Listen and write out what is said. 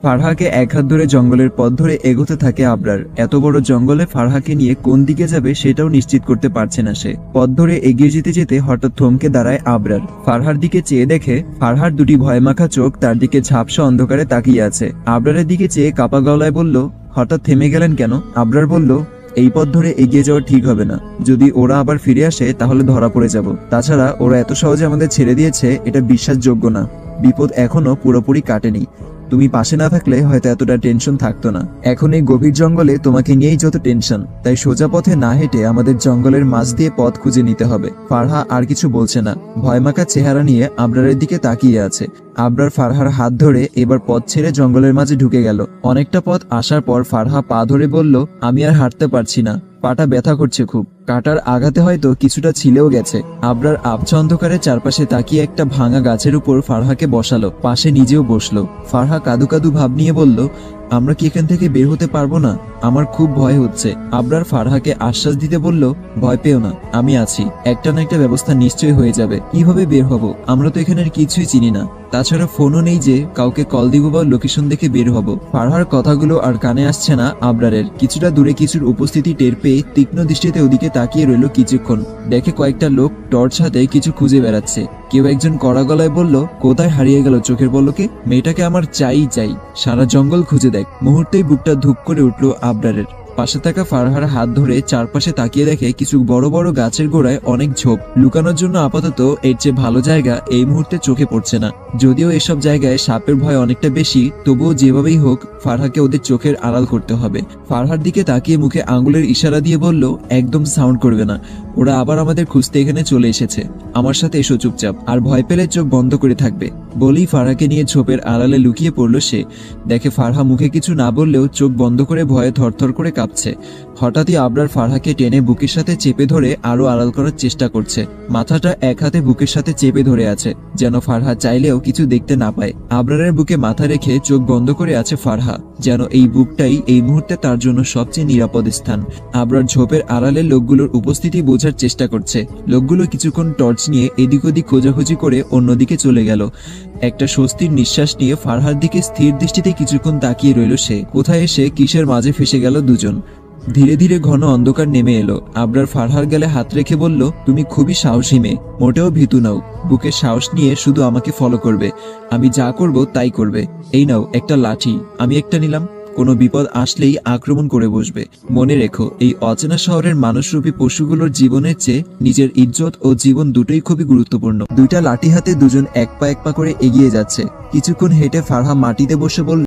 ফারহাকে এক হাত ধরে জঙ্গলের পথ ধরে এগোতে থাকে আবরার। এত বড় জঙ্গলে ফারহাকে নিয়ে কোন দিকে যাবে সেটাও নিশ্চিত করতে পারছে না সে। পথ ধরে এগিয়ে যেতে যেতে হঠাৎ থমকে দাঁড়ায় আবরার। ফারহার দিকে চেয়ে দেখে ফারহার দুটি ভয়মাখা চোখ তার দিকে ঝাপসা অন্ধকারে তাকিয়ে আছে। আবরারের দিকে চেয়ে কাপা গলায় বলল, হঠাৎ থেমে গেলেন কেন? আবরার বলল, এই পথ ধরে এগিয়ে যাওয়া ঠিক হবে না। যদি ওরা আবার ফিরে আসে তাহলে ধরা পড়ে যাব। তাছাড়া ওরা এত সহজে আমাদের ছেড়ে দিয়েছে, এটা বিশ্বাসযোগ্য না। বিপদ এখনো পুরোপুরি কাটেনি। তুমি পাশে না থাকলে হয়তো এতটা টেনশন থাকতো না। এখন এই গভীর জঙ্গলে তোমাকে নিয়েই যত টেনশন, তাই সোজা পথে না হেঁটে আমাদের জঙ্গলের মাঝ দিয়ে পথ খুঁজে নিতে হবে। ফারহা আর কিছু বলছে না, ভয়মাখা চেহারা নিয়ে আবরারের দিকে তাকিয়ে আছে। আবরার ফারহার হাত ধরে এবার পথ ছেড়ে জঙ্গলের মাঝে ঢুকে গেল। অনেকটা পথ আসার পর ফারহা পা ধরে বলল, আমি আর হাঁটতে পারছি না, পাটা ব্যথা করছে খুব। কাটার আঘাতে হয়তো কিছুটা ছিলেও গেছে। আবরার আবছা অন্ধকারে চারপাশে তাকিয়ে একটা ভাঙা গাছের উপর ফারহাকে বসালো, পাশে নিজেও বসলো। ফারহা কাদু কাদু ভাব নিয়ে বলল, আমরা কি এখান থেকে বের হতে পারবো না? আমার খুব ভয় হচ্ছে। আবরার ফারহাকে আশ্বাস দিতে বলল, ভয় পেও না, আমি আছি। একটা না একটা ব্যবস্থা নিশ্চয়ই হয়ে যাবে। কিভাবে বের হব? আমরা তো এখানের কিছুই চিনি না। তাছাড়া ফোনও নেই যে কাউকে কল দিব বা লোকেশন দেখে বের হব। ফারহার কথাগুলো আর কানে আসছে না আবরারের। কিছুটা দূরে কিছুর উপস্থিতি টের পেয়ে তীক্ষ্ণ দৃষ্টিতে ওদিকে তাকিয়ে রইল কিছুক্ষণ। দেখে কয়েকটা লোক টর্চ হাতে কিছু খুঁজে বেড়াচ্ছে। কেউ একজন কড়া গলায় বলল, কোথায় হারিয়ে গেল চোখের পলকে? মেয়েটাকে আমার চাই। সারা জঙ্গল খুঁজে দেখ। মুহূর্তেই বুকটা ধুপ করে উঠল আবরারের। পাশে থাকা ফারহার হাত ধরে চারপাশে তাকিয়ে দেখে কিছু বড় বড় গাছের গোড়ায় অনেক ঝোপ। লুকানোর জন্য আপাতত এর চেয়ে ভালো জায়গা এই মুহূর্তে চোখে পড়ছে না। যদিও এসব জায়গায় সাপের ভয় অনেকটা বেশি, তবুও যেভাবেই হোক ফারহাকে ওদের চোখের আড়াল করতে হবে। ফারহার দিকে তাকিয়ে মুখে আঙ্গুলের ইশারা দিয়ে বলল, একদম সাউন্ড করবে না। ওরা আবার আমাদের খুঁজতে এখানে চলে এসেছে। আমার সাথে এসো চুপচাপ, আর ভয় পেলে চোখ বন্ধ করে থাকবে। বলেই ফারহাকে নিয়ে ঝোপের আড়ালে লুকিয়ে পড়ল সে। দেখে ফারহা মুখে কিছু না বললেও চোখ বন্ধ করে ভয়ে থরথর করে কাঁপছে। হঠাৎই আবরার ফারহাকে টেনে বুকের সাথে চেপে ধরে আরো আড়াল করার চেষ্টা করছে। মাথাটা এক হাতে বুকের সাথে চেপে ধরে আছে, যেন ফারহা চাইলেও কিছু দেখতে না পায়। আবরারের বুকে মাথা রেখে চোখ বন্ধ করে আছে ফারহা, যেন এই বুকটাই এই মুহূর্তে তার জন্য সবচেয়ে নিরাপদ স্থান। আবরার ঝোপের আড়ালে লোকগুলোর উপস্থিতি বোঝার চেষ্টা করছে। লোকগুলো কিছুক্ষণ টর্চ নিয়ে এদিক ওদিক খোঁজাখুঁজি করে অন্যদিকে চলে গেল। একটা স্বস্তির নিঃশ্বাস নিয়ে ফারহার দিকে স্থির দৃষ্টিতে কিছুক্ষণ তাকিয়ে রইল সে। কোথায় এসে কিসের মাঝে ফেসে গেল দুজন। ধীরে ধীরে ঘন অন্ধকার নেমে এলো। আবরার ফারহার গালে হাত রেখে বলল, তুমি খুবই সাহসী মেয়ে, মোটেও ভীতু নাও। বুকে সাহস নিয়ে শুধু আমাকে ফলো করবে। আমি যা করব তাই করবে। এই নাও একটা লাঠি, আমি একটা নিলাম। কোনো বিপদ আসলেই আক্রমণ করে বসবে। মনে রেখো, এই অচেনা শহরের মানুষরূপী পশুগুলোর জীবনের চেয়ে নিজের ইজ্জত ও জীবন দুটোই খুবই গুরুত্বপূর্ণ। দুইটা লাঠি হাতে দুজন এক পা করে এগিয়ে যাচ্ছে। কিছুক্ষণ হেঁটে ফারহা মাটিতে বসে বলল,